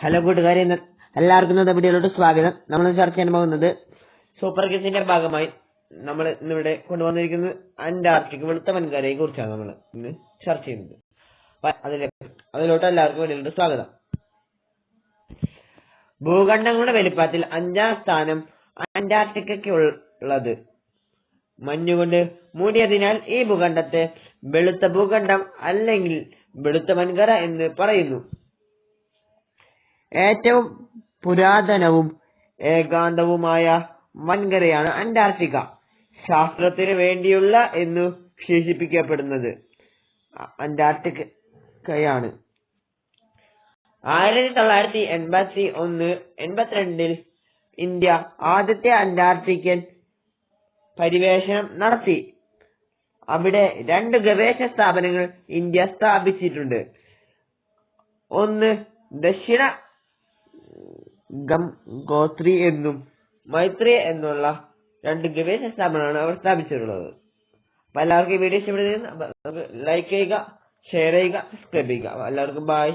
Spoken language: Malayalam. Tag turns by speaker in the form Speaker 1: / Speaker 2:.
Speaker 1: ഹലോ കൂട്ടുകാരെ, എല്ലാവർക്കും ഇന്നത്തെ വീഡിയോയിലോട്ട് സ്വാഗതം. നമ്മൾ ചർച്ച ചെയ്യാൻ പോകുന്നത് സൂപ്പർ കിസിന്റെ ഭാഗമായി നമ്മൾ ഇന്നിവിടെ കൊണ്ടുവന്നിരിക്കുന്നത് അന്റാർട്ടിക് വെളുത്ത വൻകരയെ കുറിച്ചാണ് നമ്മൾ ഇന്ന് ചർച്ച ചെയ്യുന്നത്. അതിലോട്ട് എല്ലാവർക്കും വീഡിയോയിലോട്ട് സ്വാഗതം. ഭൂഖണ്ഡങ്ങളുടെ വലിപ്പത്തിൽ 5ാം സ്ഥാനം അന്റാർട്ടിക്കയ്ക്കുള്ളത്. മഞ്ഞുകൊണ്ട് മൂടിയതിനാൽ ഈ ഭൂഖണ്ഡത്തെ വെളുത്ത ഭൂഖണ്ഡം അല്ലെങ്കിൽ വെളുത്ത വൻകര എന്ന് പറയുന്നു. ഏറ്റവും പുരാതനവും ഏകാന്തവുമായ വൻകരയാണ് അന്റാർട്ടിക്ക. ശാസ്ത്രത്തിന് വേണ്ടിയുള്ള എന്നു വിശേഷിപ്പിക്കപ്പെടുന്നത് അന്റാർട്ടിക്കയാണ്. 1982 ഇന്ത്യ ആദ്യത്തെ അന്റാർട്ടിക്കൻ പര്യവേഷണം നടത്തി. അവിടെ 2 ഗവേഷണ സ്ഥാപനങ്ങൾ ഇന്ത്യ സ്ഥാപിച്ചിട്ടുണ്ട്. ഒന്ന് ദക്ഷിണ ഗംഗോത്രി എന്നും മൈത്രി എന്നുള്ള 2 ഗവേഷണ സ്ഥാപനമാണ് അവർ സ്ഥാപിച്ചിട്ടുള്ളത്. അപ്പൊ എല്ലാവർക്കും ഈ വീഡിയോ ഇഷ്ടപ്പെടുന്നത് ലൈക്ക് ചെയ്യുക, ഷെയർ ചെയ്യുക, സബ്സ്ക്രൈബ് ചെയ്യുക. എല്ലാവർക്കും ബൈ.